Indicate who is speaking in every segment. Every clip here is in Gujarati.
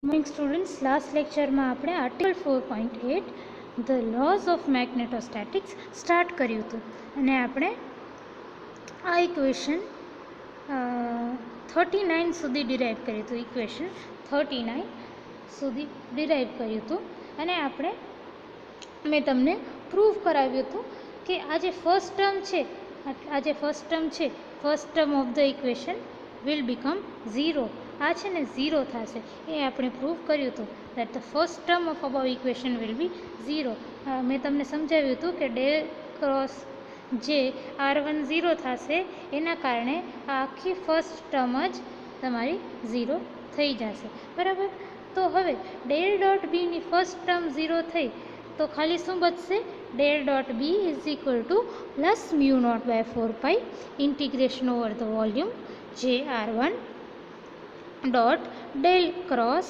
Speaker 1: મોર્નિંગ સ્ટુડન્ટ્સ, લાસ્ટ લેક્ચરમાં આપણે article 4.8 the laws of magnetostatics start કર્યું હતું અને આપણે આ ઇક્વેશન 39 સુધી ડિરાઈવ કર્યું હતું. ઇક્વેશન 39 સુધી ડિરાઈવ કર્યું હતું અને મેં તમને પ્રૂવ કરાવ્યું હતું કે આ જે first term of the equation will become 0. આ છે ને 0 થશે. એ આપણે પ્રૂવ કર્યું હતું that the first term of about equation will be 0. મેં તમને સમજાવ્યું હતું કે ડેલ ક્રોસ જે R1 0 થશે એના કારણે આ આખી ફર્સ્ટ ટર્મ જ તમારી 0 થઈ જશે. બરાબર. તો હવે ડેલ ડોટ બીની ફર્સ્ટ ટર્મ 0 થઈ તો ખાલી શું બચશે? Del dot B is equal to plus mu not by 4 pi integration over the volume જે R1 dot del cross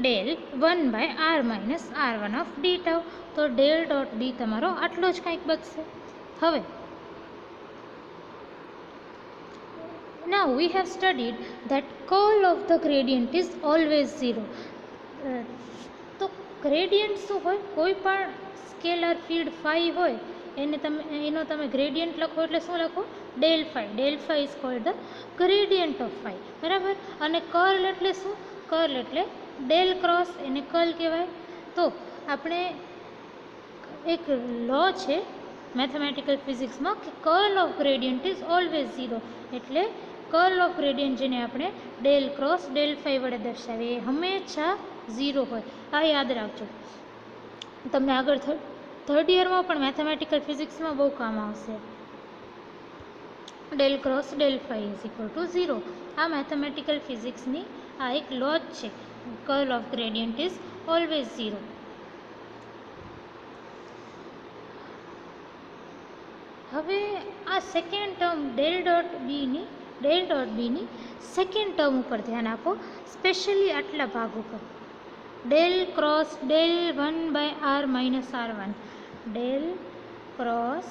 Speaker 1: del 1 by R minus R1 of D tau. તો ડેલ ડોટ ડી તમારો આટલો જ કંઈક બચશે. હવે now we have studied that curl of the gradient is always 0. તો ગ્રેડિયન્ટ શું હોય? કોઈ પણ સ્કેલર ફીલ્ડ ફાઈ હોય એનો તમે ગ્રેડિયન્ટ લખો એટલે શું લખો? Del phi. Del phi is called the gradient of phi. બરાબર. અને કર્લ એટલે શું? કર્લ એટલે ડેલ ક્રોસ, એને કર્લ કહેવાય. તો આપણે એક લો છે મેથેમેટિકલ ફિઝિક્સમાં કે curl of gradient is always 0. એટલે કર્લ ઓફ ગ્રેડિયન્ટ જેને આપણે ડેલ ક્રોસ ડેલ ફાઈ વડે દર્શાવીએ એ હંમેશા 0 હોય. આ યાદ રાખજો. તમને આગળ થર્ડ યરમાં પણ મેથેમેટિકલ ફિઝિક્સમાં બહુ કામ આવશે. Del cross del phi is equal to 0. આ મેથેમેટિકલ ફિઝિક્સની આ એક લો જ છે. Curl of gradient is always 0. હવે આ સેકન્ડ ટર્મ ડેલ ડોટ બીની સેકન્ડ ટર્મ ઉપર ધ્યાન આપો, સ્પેશિયલી આટલા ભાગ ઉપર. Del cross del 1 by R minus R1. Del cross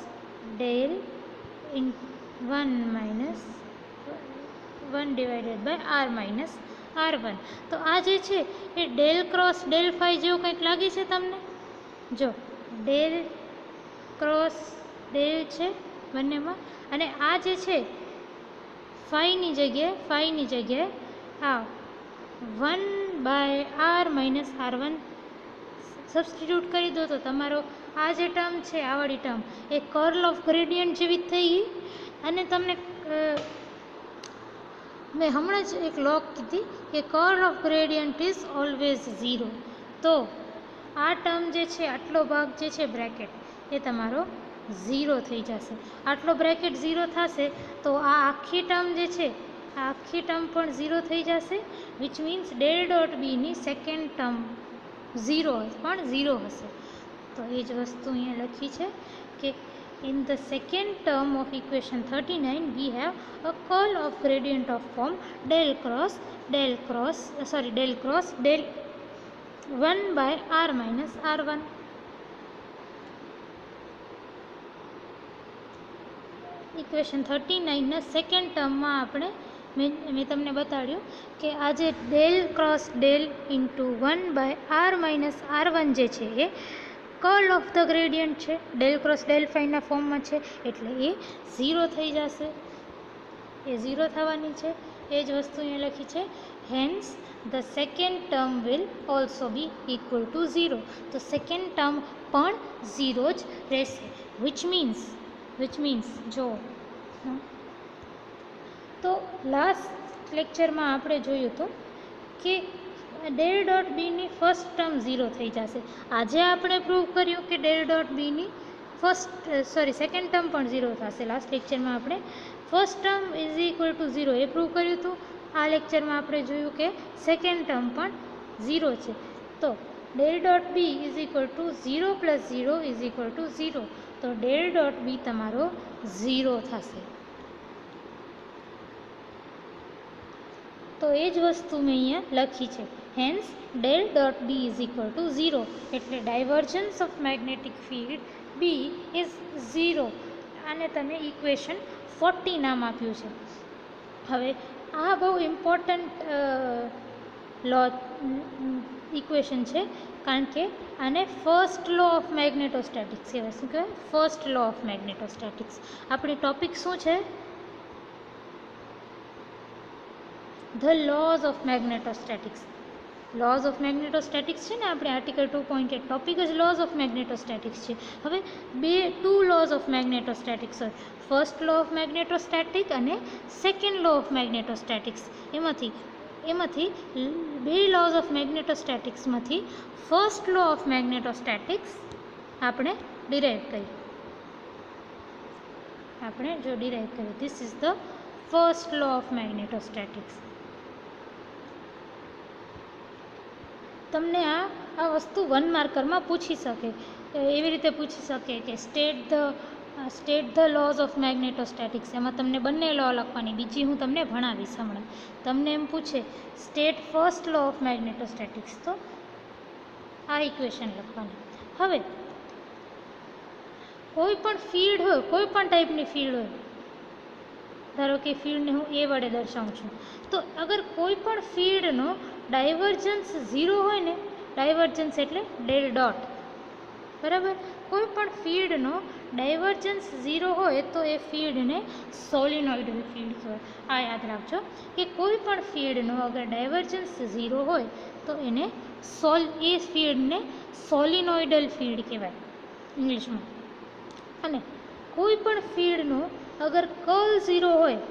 Speaker 1: del 1 minus 1 divided by R minus R1. તો આ જે છે એ ડેલ ક્રોસ ડેલ ફાઈ જેવું કંઈક લાગે છે તમને? જો ડેલ ક્રોસ ડેલ છે બંનેમાં, અને આ જે છે ફાઈની જગ્યાએ આ 1 by R minus R1 substitute કરી દો તો તમારો આ જે ટર્મ છે, આ વાળી term A curl of gradient જેવી જ થઈ ગઈ. અને તમને મેં હમણાં જ એક લો કીધી કે curl of gradient is always 0. તો આ ટર્મ જે છે, આટલો ભાગ જે છે બ્રેકેટ, એ તમારો 0 થઈ જશે. આટલો બ્રેકેટ 0 થશે તો આ આખી ટર્મ જે છે, આ આખી ટર્મ પણ 0 થઈ જશે. વિચ મીન્સ ડેલ ડોટ બીની સેકન્ડ ટર્મ 0 હશે. તો એ જ વસ્તુ અહીંયા લખી છે કે in the second term of equation 39 we have a curl of gradient of form del cross del 1 by R minus R1. Equation 39ના સેકન્ડ ટર્મમાં મેં તમને બતાડ્યું કે આ જે del cross del into 1 by R minus R1 જે છે એ કર્લ ઓફ ધ ગ્રેડિયન્ટ છે, ડેલ ક્રોસ ડેલ ફાઈના ફોર્મમાં છે, એટલે એ 0 થઈ જશે. એ 0 થવાની છે. એ જ વસ્તુ અહીંયા લખી છે. Hence the second term will also be equal to 0. તો સેકન્ડ ટર્મ પણ 0 જ રહેશે. વિચ મીન્સ જો તો લાસ્ટ લેક્ચરમાં આપણે જોયું હતું કે ડેલ ડોટ બીની ફર્સ્ટ ટર્મ 0 થઈ જશે. આજે આપણે પ્રૂવ કર્યું કે ડેલ ડોટ બીની સેકન્ડ ટર્મ પણ 0 થશે. લાસ્ટ લેક્ચરમાં આપણે first term is equal to 0 A prove કર્યું હતું. આ લેક્ચરમાં આપણે જોયું કે સેકન્ડ ટર્મ પણ 0 છે. તો del dot B is equal to 0 plus 0 is equal to 0. તો ડેલ ડોટ બી તમારો 0 થશે. તો એ જ વસ્તુ મેં અહીંયા લખી છે. Hence del dot B is equal to 0. એટલે divergence of magnetic field B is 0. આને તમે ઇક્વેશન 40 નામ આપ્યું છે. હવે આ બહુ ઇમ્પોર્ટન્ટ લો ઇક્વેશન છે, કારણ કે આને ફર્સ્ટ લો ઓફ મેગ્નેટોસ્ટેટિક્સ કહેવાય. શું કહેવાય? First law of magnetostatics. આપણી ટોપિક શું છે? The laws of magnetostatics. Laws of magnetostatics છે ને, આપણે આર્ટિકલ 2.8 ટોપિક જ લોઝ ઓફ મેગ્નેટોસ્ટેટિક્સ છે. હવે ટુ લોઝ ઓફ મેગ્નેટોસ્ટેટિક્સ હોય, ફર્સ્ટ લો ઓફ મેગ્નેટોસ્ટેટિક અને સેકન્ડ લો ઓફ મેગ્નેટોસ્ટેટિક્સ. એમાંથી બે લોઝ ઓફ મેગ્નેટોસ્ટેટિક્સમાંથી ફર્સ્ટ લો ઓફ મેગ્નેટોસ્ટેટિક્સ આપણે ડિરાઈવ કરીએ. This is the first law of magnetostatics. તમને આ વસ્તુ 1 માર્કરમાં પૂછી શકે. એવી રીતે પૂછી શકે કે state the laws of magnetostatics. એમાં તમને બંને લો લખવાની, બીજી હું તમને ભણાવીશ હમણાં. તમને એમ પૂછે state first law of magnetostatics, તો આ ઇક્વેશન લખવાની. હવે કોઈ પણ ફિલ્ડ હોય, કોઈ પણ ટાઈપની ફિલ્ડ હોય, ધારો કે ફિલ્ડને હું એ વડે દર્શાવું છું, તો અગર કોઈ પણ ફિલ્ડનો ડાયવર્જન્સ 0 હોય ને, ડાયવર્જન્સ એટલે ડેલ ડોટ, બરાબર? કોઈ પણ ફિલ્ડનો ડાયવર્જન્સ 0 હોય તો એ ફિલ્ડને સોલિનોઇડલ ફિલ્ડ કહેવાય. આ યાદ રાખજો કે કોઈ પણ ફિલ્ડનો અગર ડાયવર્જન્સ 0 હોય તો એ ફિલ્ડને સોલિનોઇડલ ફિલ્ડ કહેવાય ઇંગ્લિશમાં. અને કોઈ પણ ફિલ્ડનો અગર કર્લ 0 હોય,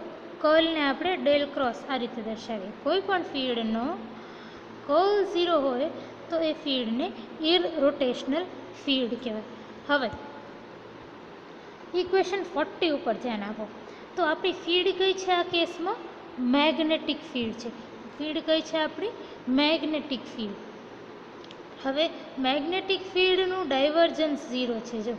Speaker 1: કર્લને આપણે ડેલ ક્રોસ આ રીતે દર્શાવીએ. કોઈ પણ ફિલ્ડનો કર્લ 0 હોય તો એ ફિલ્ડને ઇરરોટેશનલ ફિલ્ડ કહેવાય. હવે ઇક્વેશન 40 ઉપર ધ્યાન આપો. તો આપણી ફિલ્ડ કઈ છે આ કેસમાં? મેગ્નેટિક ફિલ્ડ છે. ફિલ્ડ કઈ છે આપણી? Magnetic field. હવે મેગ્નેટિક ફિલ્ડનું ડાયવર્જન્સ 0 છે. જો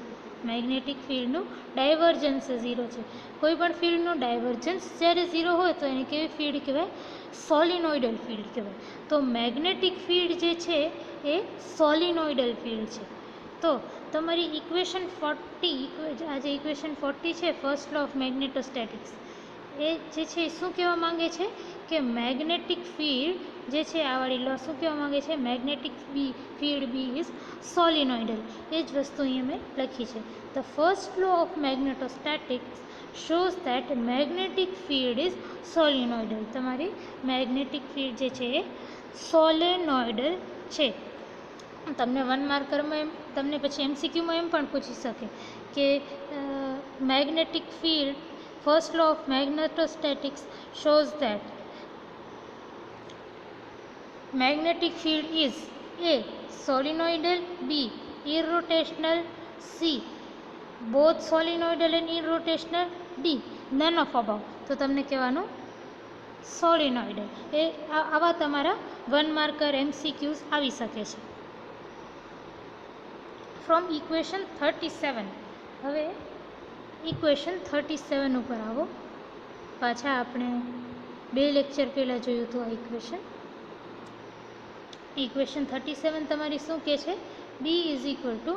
Speaker 1: મેગ્નેટિક ફિલ્ડનું ડાયવર્જન્સ 0 છે. કોઈ પણ ફિલ્ડનું ડાયવર્જન્સ જ્યારે 0 હોય તો એને કેવી ફિલ્ડ કહેવાય? સોલિનોઇડલ ફિલ્ડ કહેવાય. તો મેગ્નેટિક ફિલ્ડ જે છે એ સોલિનોઇડલ ફિલ્ડ છે. તો તમારી ઇક્વેશન 40, આ જે ઇક્વેશન 40 છે ફર્સ્ટ લો ઓફ મેગ્નેટોસ્ટેટિક્સ, એ જે છે શું કહેવા માંગે છે કે મેગ્નેટિક ફિલ્ડ જે છે આ વાળી લો શું કહેવા માંગે છે? Magnetic field B is solenoidal. એ જ વસ્તુ અહીંયા મેં લખી છે. The first law of magnetostatics shows that magnetic field is solenoidal. તમારી મેગ્નેટિક ફિલ્ડ જે છે એ સોલિનોઇડલ છે. તમને 1 માર્કરમાં તમને પછી MCQમાં એમ પણ પૂછી શકે કે magnetic field first law of magnetostatics shows that magnetic field is A. solenoidal, B. irrotational, C. both solenoidal and irrotational, D. none of above. તો તમને કહેવાનું સોલિનોઇડલ. એ આવા તમારા 1 માર્કર MCQs આવી શકે છે. From equation 37. હવે ઇક્વેશન 37 ઉપર આવો. પાછા આપણે 2 લેક્ચર પહેલાં જોયું હતું આ ઇક્વેશન 37 તમારી શું કહે છે? B is equal to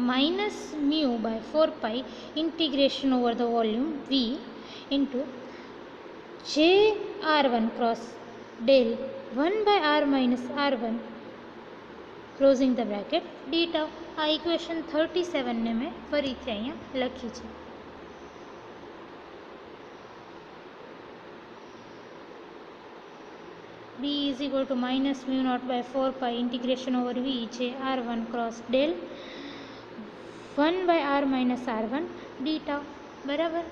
Speaker 1: -μ/4π integration over the volume V into JR1 cross del 1/r - r1 closing the bracket d tau. આ ઇક્વેશન 37 ને મેં ફરીથી અહીંયા લખી છે. B is equal to -μ0/4π integration over V JR1 cross del 1/r - r1 d tau. બરાબર?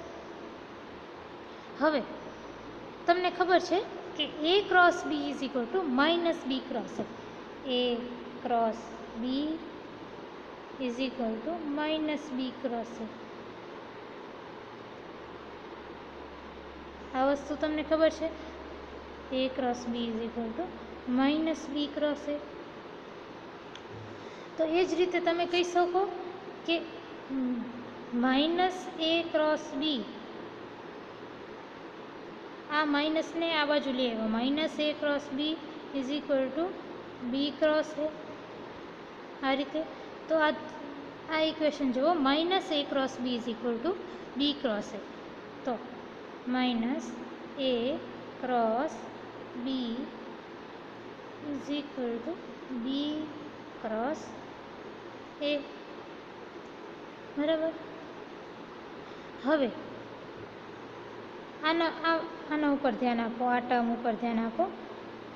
Speaker 1: હવે તમને ખબર છે કે A cross B is equal to -B cross A. A cross B is equal to -B cross A. આ વસ્તુ તમને ખબર છે? A cross B is equal to -B cross A. તો એ જ રીતે તમે કહી શકો કે -A cross B, આ માઇનસને આ બાજુ લઈ આવ્યો, -A cross B is equal to B cross A. આ રીતે. તો આ ઇક્વેશન જુઓ, -A cross B is equal to B cross A. તો -A cross B is equal to b cross a. બરાબર. હવે આના ઉપર ધ્યાન આપો, આ ટર્મ ઉપર ધ્યાન આપો.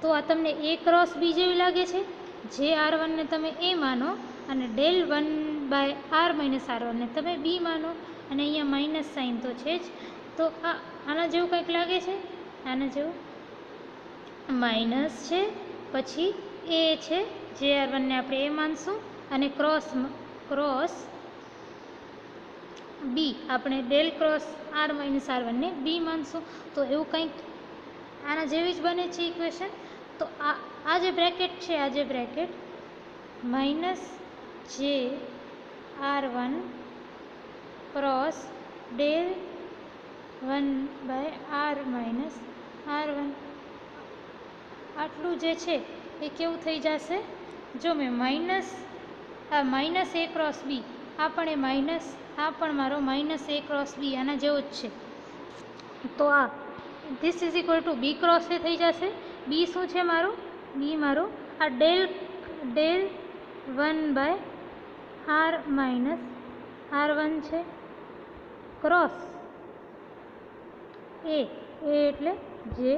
Speaker 1: તો આ તમને એ ક્રોસ બી જેવી લાગે છે. જે આર વનને તમે એ માનો અને ડેલ 1/r-r1ને તમે બી માનો, અને અહીંયા માઇનસ સાઇન તો છે જ. તો આના જેવું કંઈક લાગે છે. આના જેવું માઇનસ છે, પછી એ છે, જે આર વનને આપણે એ માનશું, અને ક્રોસ બી આપણે ડેલ ક્રોસ r-r1ને બી માનશું. તો એવું કંઈક આના જેવી જ બને છે ઇક્વેશન. તો આ જે બ્રેકેટ છે, આ જે બ્રેકેટ માઇનસ જે r1 ક્રોસ ડેલ 1/r-r1, આટલું જે છે એ કેવું થઈ જશે? જો મેં માઇનસ એ ક્રોસ બી, આ પણ એ માઇનસ, આ પણ મારો માઇનસ એ ક્રોસ બી આના જેવો જ છે. તો આ this is equal to b cross a થઈ જશે. બી શું છે મારું? બી મારું આ ડેલ 1/r-r1 છે, ક્રોસ એ એટલે જે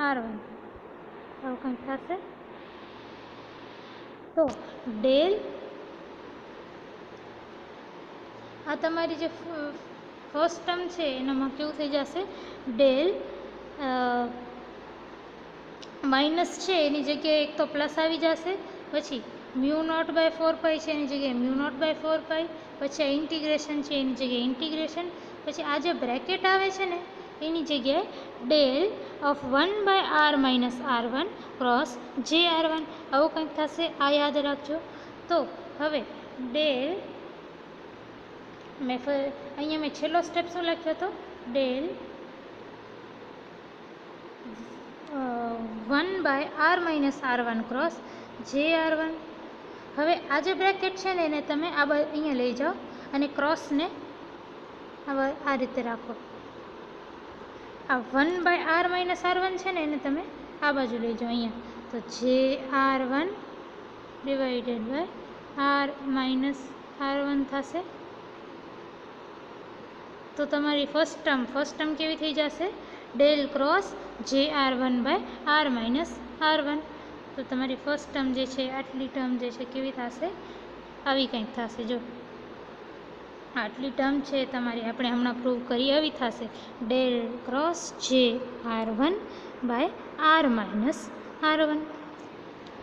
Speaker 1: r1, આવું કંઈક થશે. તો ડેલ આ તમારી જે ફર્સ્ટ ટર્મ છે એનામાં કેવું થઈ જશે? ડેલ માઇનસ છે એની જગ્યાએ એક તો પ્લસ આવી જશે, પછી μ0/4π છે એની જગ્યાએ μ0/4π, પછી આ ઇન્ટિગ્રેશન છે એની જગ્યાએ ઇન્ટિગ્રેશન, પછી આ જે બ્રેકેટ આવે છે ને એની જગ્યાએ del of 1/r-r1 cross j r1, આવું કંઈક થશે. આ યાદ રાખજો. તો હવે ડેલ અહીંયા મેં છેલ્લો સ્ટેપ શું લખ્યો હતો? Del 1/r-r1 cross j r1. હવે આ જે બ્રેકેટ છે ને એને તમે અહીંયા લઈ જાઓ અને ક્રોસને આ રીતે રાખો. આ 1/r-r1 છે ને એને તમે આ બાજુ લઈ જાઓ અહીંયા. તો જે r1 ડિવાઇડેડ બાય r-r1 થશે. તો તમારી ફર્સ્ટ ટર્મ કેવી થઈ જશે? Del cross j r1/r-r1. તો તમારી ફર્સ્ટ ટર્મ જે છે, આટલી ટર્મ જે છે કેવી થશે? આવી કંઈક થશે. જો આટલી ટર્મ છે તમારી, આપણે હમણાં પ્રૂવ કરી, આવી થશે. Del cross j r1/r-r1.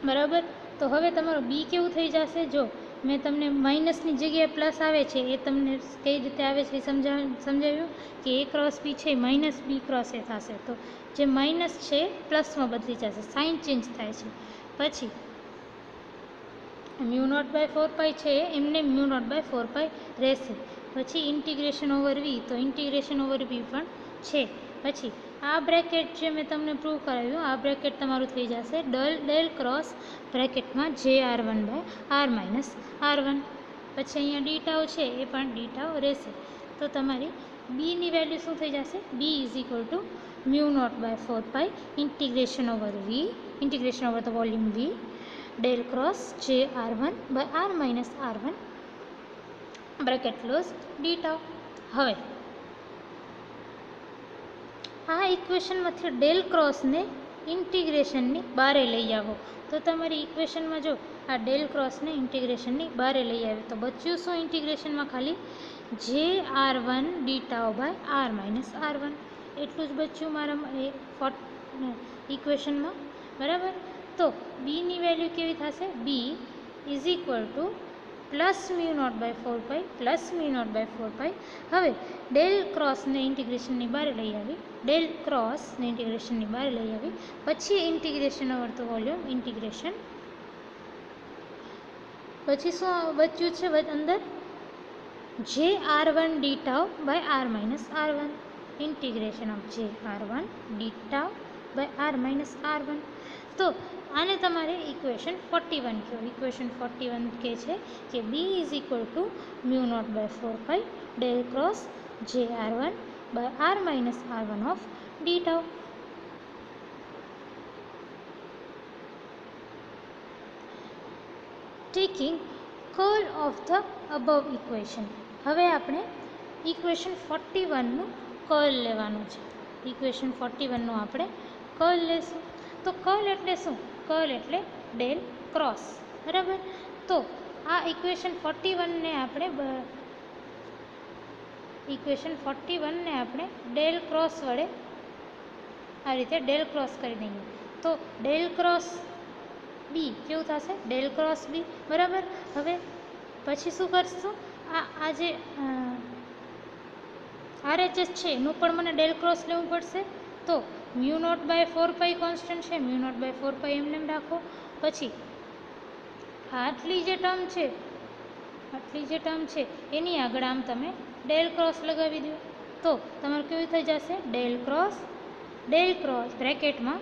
Speaker 1: બરાબર. તો હવે તમારું બી કેવું થઈ જશે? જો મેં તમને માઇનસની જગ્યાએ પ્લસ આવે છે એ તમને કઈ રીતે આવે છે સમજાવ્યું કે એ ક્રોસ બી છે માઇનસ બી ક્રોસ એ થશે. તો જે માઇનસ છે પ્લસમાં બદલી જશે, સાઇન ચેન્જ થાય છે. પછી μ0/4π છે એમને μ0/4π રહેશે. પછી ઇન્ટિગ્રેશન ઓવર વી, તો ઇન્ટિગ્રેશન ઓવર વી પણ છે. પછી આ બ્રેકેટ જે મેં તમને પ્રૂવ કરાવ્યું, આ બ્રેકેટ તમારું થઈ જશે ડેલ ક્રોસ બ્રેકેટમાં જે r1/r-r1. પછી અહીંયા ડી ટાઉ છે એ પણ ડી ટાઉ રહેશે. તો તમારી બીની વેલ્યુ શું થઈ જશે? B is equal to μ0/4π integration over the volume v del cross j r1/r-r1 bracket close D tau. હવે આ ઇક્વેશનમાંથી ડેલ ક્રોસને ઇન્ટિગ્રેશનની બારે લઈ આવો. તો તમારી ઇક્વેશનમાં જો આ ડેલ ક્રોસને ઇન્ટિગ્રેશનની બારે લઈ આવે તો બચ્યું શું ઇન્ટિગ્રેશનમાં? ખાલી જે r1 d tau by r-r1, એટલું જ બચ્યું મારા ઇક્વેશનમાં. બરાબર. તો બીની વેલ્યુ કેવી થશે? B is equal to plus μ0/4π plus μ0/4π. હવે ડેલ ક્રોસને ઇન્ટિગ્રેશનની બહાર લઈ આવી, પછી integration over the volume integration. પછી શું બચ્યું છે અંદર? J r1 d tau by r-r1, integration of જે r1 d tau by r-r1. તો આને તમારે ઇક્વેશન 41 કહો. ઇક્વેશન 41 કહે છે કે b is equal to μ0/4π del cross j r1 by r-r1 of D tau. Taking curl of the above equation. હવે આપણે ઇક્વેશન 41નું કર્લ લેવાનું છે. ઇક્વેશન 41નું આપણે કર્લ લેશું. તો કર્લ એટલે શું? કર્લ એટલે ડેલ ક્રોસ, બરાબર. તો આ ઇક્વેશન 41ને આપણે ડેલ ક્રોસ વડે આ રીતે ડેલ ક્રોસ કરી દઈએ. તો ડેલ ક્રોસ બી કેવું થશે? ડેલ ક્રોસ બી, બરાબર. હવે પછી શું કરશું? આ જે RHS છે એનું પણ મને ડેલ ક્રોસ લેવું પડશે. તો μ0/4π કોન્સ્ટન્ટ છે, μ0/4π એમને રાખો. પછી આટલી જે ટર્મ છે એની આગળ આમ તમે ડેલ ક્રોસ લગાવી દો. તો તમારું કેવું થઈ જશે? ડેલ ક્રોસ બ્રેકેટમાં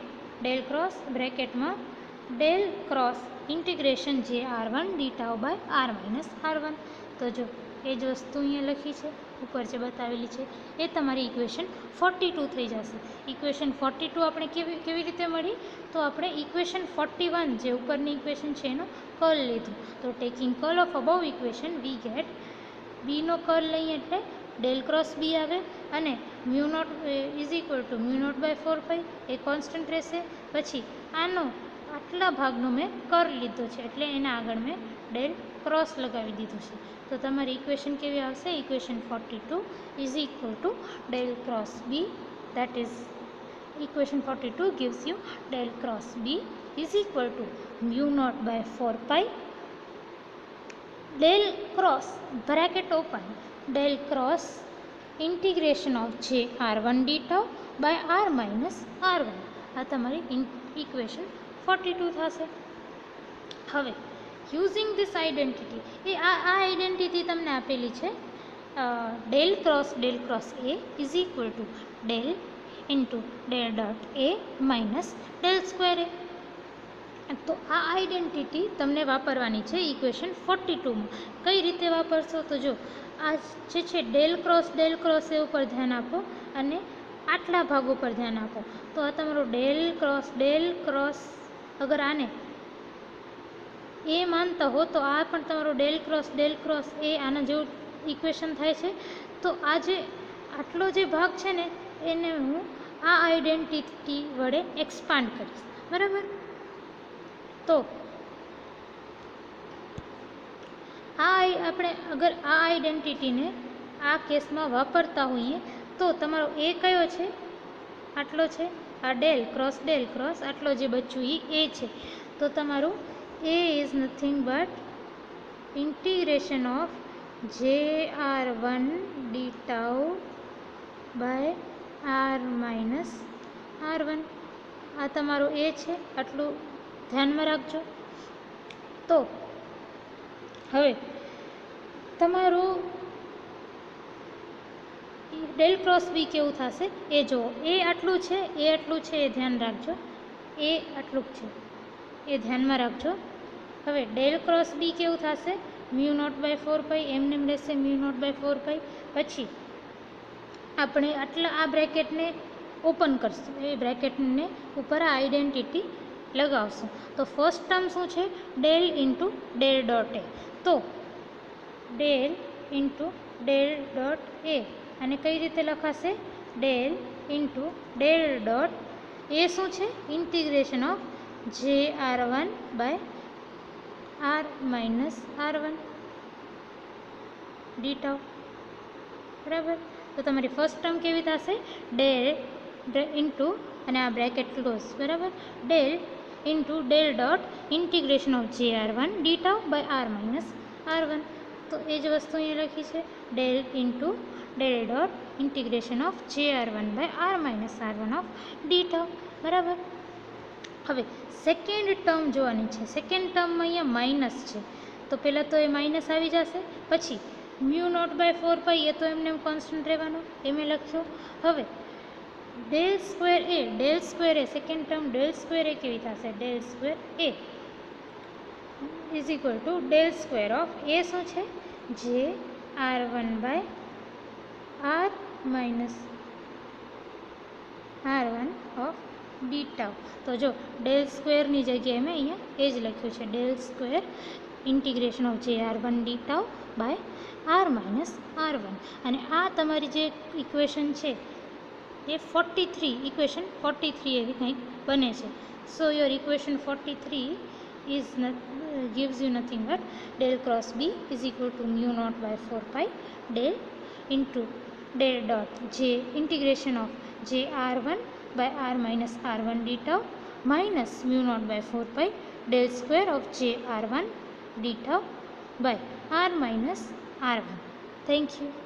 Speaker 1: del cross integration j r1 dτ/r-r1. તો જો એ જ વસ્તુ અહીંયા લખી છે, ઉપર જે બતાવેલી છે એ તમારી ઇક્વેશન 42 થઈ જશે. ઇક્વેશન 42 આપણે કેવી રીતે મળી? તો આપણે ઇક્વેશન 41 જે ઉપરની ઇક્વેશન છે એનો કર્લ લીધું. તો taking curl of above equation we get બીનો કર્લ લઈએ એટલે ડેલ ક્રોસ બી આવે અને μ0 એ કોન્સ્ટન્ટ રહેશે. પછી આટલા ભાગનો મેં કર્લ લીધો છે એટલે એના આગળ મેં ડેલ ક્રોસ લગાવી દીધું છે. તો તમારી ઇક્વેશન કેવી આવશે? Equation 42 is equal to del cross B, that is equation 42 gives you del cross b is equal to μ0/4π del cross bracket open del cross integration of j r1 dτ/r-r1. આ તમારી ઇક્વેશન 42 થશે. હવે યુઝિંગ ધીસ આઈડેન્ટિટી, આ આઈડેન્ટિટી તમને આપેલી છે. Del cross a is equal to del into del dot a minus del square a. તો આ આઈડેન્ટિટી તમને વાપરવાની છે ઇક્વેશન 42માં. કઈ રીતે વાપરશો? તો જો આ જે છે ડેલ ક્રોસ એ ઉપર ધ્યાન આપો અને આટલા ભાગ ઉપર ધ્યાન આપો. તો આ તમારો ડેલ ક્રોસ અગર આને એ માનતા હો તો આ પણ તમારો ડેલ ક્રોસ એ આના જેવું ઇક્વેશન થાય છે. તો આ જે આટલો જે ભાગ છે ને એને હું આ આઈડેન્ટિટી વડે એક્સપાન્ડ કરીશ, બરાબર. તો આપણે અગર આ આઈડેન્ટિટીને આ કેસમાં વાપરતા હોઈએ તો તમારો એ કયો છે? આટલો છે. આ ડેલ ક્રોસ આટલો જે બચ્યું એ છે. તો તમારું a is nothing but integration of jr1 dτ/r-r1. આ તમારું એ છે, આટલું ધ્યાનમાં રાખજો. તો હવે તમારું ડેલ ક્રોસ બી કેવું થશે એ જુઓ. એ આટલું છે એ ધ્યાન રાખજો. એ આટલું છે એ ધ્યાનમાં રાખજો. હવે ડેલ ક્રોસ બી કેવું થશે? μ0/4π એમને રહેશે μ0/4π. પછી આપણે આ બ્રેકેટને ઓપન કરશું, એ બ્રેકેટને ઉપર આ આઈડેન્ટિટી લગાવશું. તો ફર્સ્ટ ટર્મ શું છે? ડેલ ઇન્ટુ ડેલ ડોટ એ. તો ડેલ ઇન્ટુ ડેલ ડોટ એ અને કઈ રીતે લખાશે? ડેલ ઇન્ટુ ડેલ ડોટ એ શું છે? ઇન્ટિગ્રેશન ઓફ jr1/r-r1 dτ, બરાબર. તો તમારી ફર્સ્ટ ટર્મ કેવી થશે? ડેલ ઇન્ટુ અને આ બ્રેકેટ ક્લોઝ, બરાબર. Del into del dot integration of jr1 dτ/r-r1. તો એ જ વસ્તુ અહીંયા લખી છે, del into del dot integration of jr1/r-r1 of dτ, બરાબર. હવે સેકન્ડ ટર્મ જોવાની છે. સેકન્ડ ટર્મમાં અહીંયા માઇનસ છે, તો પહેલાં તો એ માઇનસ આવી જશે. પછી μ0/4π એ તો એમને કોન્સ્ટન્ટ રહેવાનો, એ મેં લખ્યું. હવે del square a second term del square a કેવી થશે? Del square a is equal to del square of a શું છે? જે r1/r-r1 ઓફ dτ. તો જો ડેલ સ્ક્વેરની જગ્યાએ મેં અહીંયા એ જ લખ્યું છે, ડેલ સ્ક્વેર ઇન્ટિગ્રેશન ઓફ જે R1 d tau by R minus R1. અને આ તમારી જે ઇક્વેશન છે એ 43 ઇક્વેશન 43 એવી કંઈક બને છે. સો your equation 43 is gives you nothing but del cross B is equal to mu naught by 4 pi del into del dot j integration of j R1 by R minus R1 d tau minus mu naught by 4 pi del square of j R1 d tau by R minus R1. Thank you.